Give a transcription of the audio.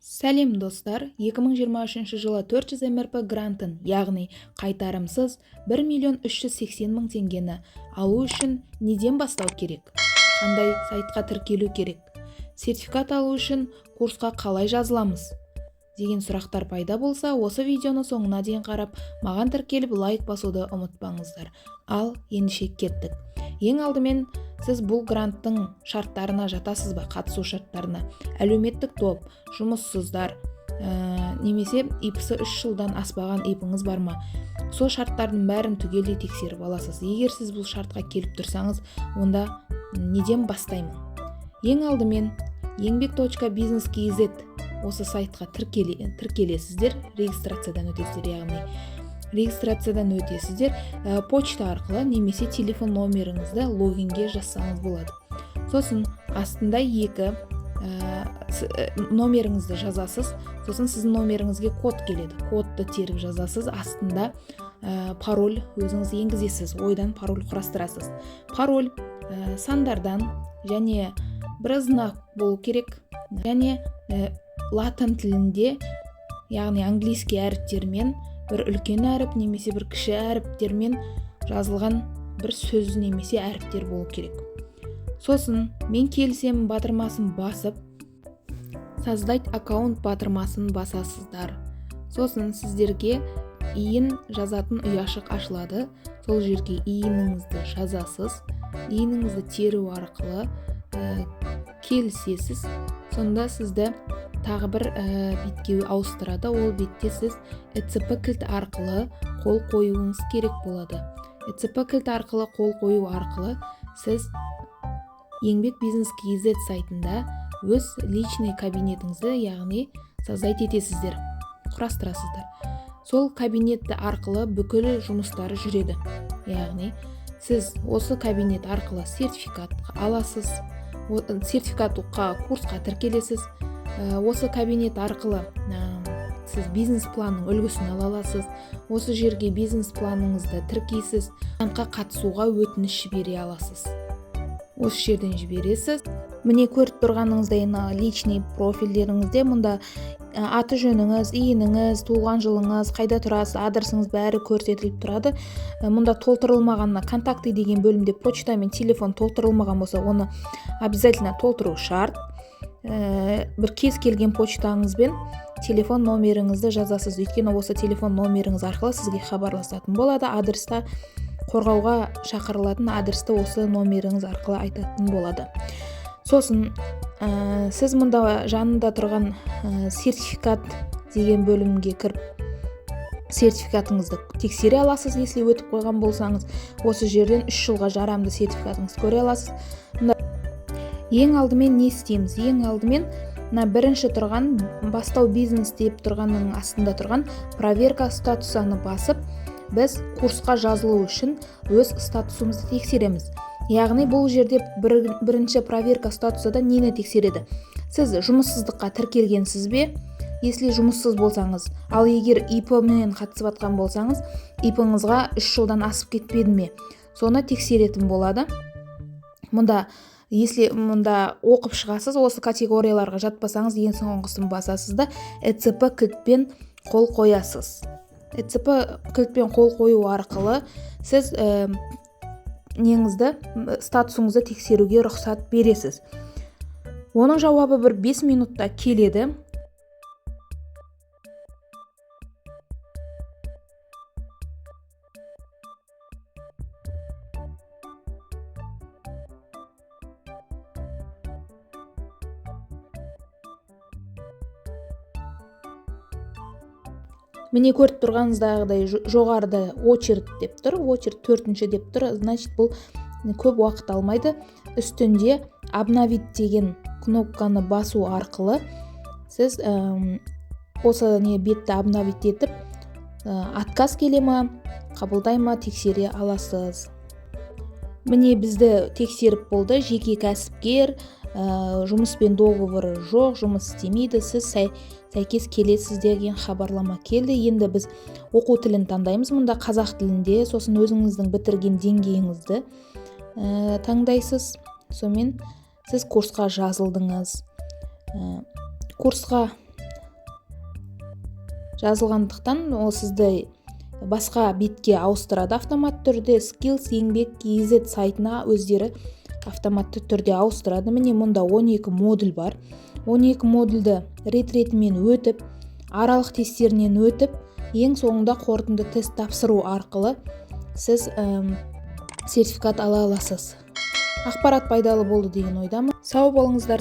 Сәлем достар, 2023 жылы 400 МРП грантын, яғни қайтарымсыз 1.380.000 теңгені алу үшін неден бастау керек? Қандай сайтқа тіркелу керек? Сертификат алу үшін курсқа қалай жазыламыз? Деген сұрақтар пайда болса, осы видеоны соңына дейін қарап, маған тіркеліп лайк басуды ұмытпаңыздар. Ал ендеше кеттік. Ең алдымен сіз бұл гранттың шарттарына жатасыз ба? Қатысу шарттарына. Әлеуметтік топ, жұмыссыздар, немесе ИПСі 3 жылдан аспаған ИПіңіз бар ма? Сол шарттардың бәрін түгелдей тексеріп аласыз. Егер сіз бұл шартқа келіп тұрсаңыз, онда неден бастаймын? Ең алдымен еңбек.бизнес.kz осы сайтқа тіркелесіздер, регистрациядан өтесіздер, яғни регистрациядан өтесіздер, почта арқылы немесе телефон номеріңізді логинге жазсаңыз болады. Сосын астында номеріңізді жазасыз, сосын сіздің номеріңізге код келеді. Кодты теріп жазасыз, астында пароль өзіңіз енгізесіз, ойдан пароль құрастырасыз. Пароль сандардан және бір знак болу керек, және латын тілінде, яғни английский әріптермен, бір үлкен әріп немесе бір кіші әріптермен жазылған бір сөз немесе әріптер болу керек. Сосын мен келісемін батырмасын басып, создать аккаунт батырмасын басасыздар. Сосын сіздерге иін жазатын ұяшық ашылады. Сол жерге иініңізді жазасыз. Иініңізді теру арқылы келісесіз. Сонда сізді тағы бір бетке ауыстырады. Ол бетте сіз ЭЦП кілт арқылы қол қоюыңыз керек болады. ЭЦП кілт арқылы қол қою арқылы сіз еңбек.бизнес.kz сайтында өз личный кабинетіңізді, яғни создать етесіздер, құрастырасыздар. Сол кабинетті арқылы бүкіл жұмыстары жүреді. Яғни сіз осы кабинет арқылы сертификат аласыз, сертификатқа курсқа тіркелесіз. Осы кабинет арқылы сіз бизнес планның үлгісін ала аласыз. Осы жерге бизнес планыңызды тіркейсіз. Грантқа қатысуға өтініш жібере аласыз. Осы жерден жібересіз. Міне көріп тұрғаныңыздай личный профильдеріңізде мұнда аты жөніңіз, иініңіз, туылған жылыңыз, қайда тұрасыз, адресіңіз бәрі көрсетіліп тұрады. Мұнда толтырылмағанына контакты деген бөлімде почта мен телефон толтырылмаған болса, оны обязательно толтыру шарт. Бір кез келген почтаңызбен телефон номеріңізді жазасыз. Өйткені осы телефон номеріңіз арқылы сізге хабарласатын болады. Адресті қорғауға шақырылатын адресті осы номеріңіз арқылы айтатын болады. Сосын сіз мұнда жанында тұрған сертификат деген бөлімге кіріп, сертификатыңызды тексере аласыз. Если өтіп қойған болсаңыз, осы жерден 3 жылға жарамды сертификатыңызды көре аласыз. Ең алдымен не істейміз? Ең алдымен бірінші тұрған бастау бизнес деп тұрғанның астында тұрған проверка статусаны басып, біз курсқа жазылу үшін өз статусымызды тексереміз. Яғни бұл жерде бірінші проверка статусыда нені тексереді? Сіз жұмыссыздыққа тіркелгенсіз бе? Если жұмыссыз болсаңыз, ал егер ИП-мен қатысып атқан болсаңыз, ИП-ңызға 3 жылдан асып кетпеді ме? Соны тексеретін болады. Если мұнда оқып шығасыз, осы категорияларға жатпасаңыз, ең соңғысын басасыз да ЭЦП кілтпен қол қоясыз. ЭЦП кілтпен қол қою арқылы сіз статусыңызды тексеруге рұқсат бересіз. Оның жауабы бір 5 минутта келеді. Міне көріп тұрғаныңыздағыдай жоғарыда очередь деп тұр, очередь 4-ші деп тұр, значит бұл көп уақыт алмайды. Үстінде обновить деген кнопканы басу арқылы сіз осы бетті обновить етіп, отказ келе ма, қабылдай ма, тексере аласыз. Міне бізді тексеріп болды, жеке кәсіпкер, жұмыспен договоры жоқ, жұмыс істемейді, сіз сәйкес келесіз деген хабарлама келді. Енді біз оқу тілін таңдаймыз. Мұнда қазақ тілінде, сосын өзіңіздің бітірген деңгейіңізді таңдайсыз. Сонымен сіз курсқа жазылдыңыз. Курсқа жазылғандықтан ол сізді басқа бетке ауыстырады автоматты түрде. Skills еңбек KZ сайтына өздері автоматты түрде ауыстырады. Міне мұнда 12 модуль бар. 12 модульді ретімен өтіп, аралық тесттерінен өтіп, ең соңында қорытынды тест тапсыру арқылы сіз сертификат ала аласыз. Ақпарат пайдалы болды деген ойдамын. Сау болыңыздар.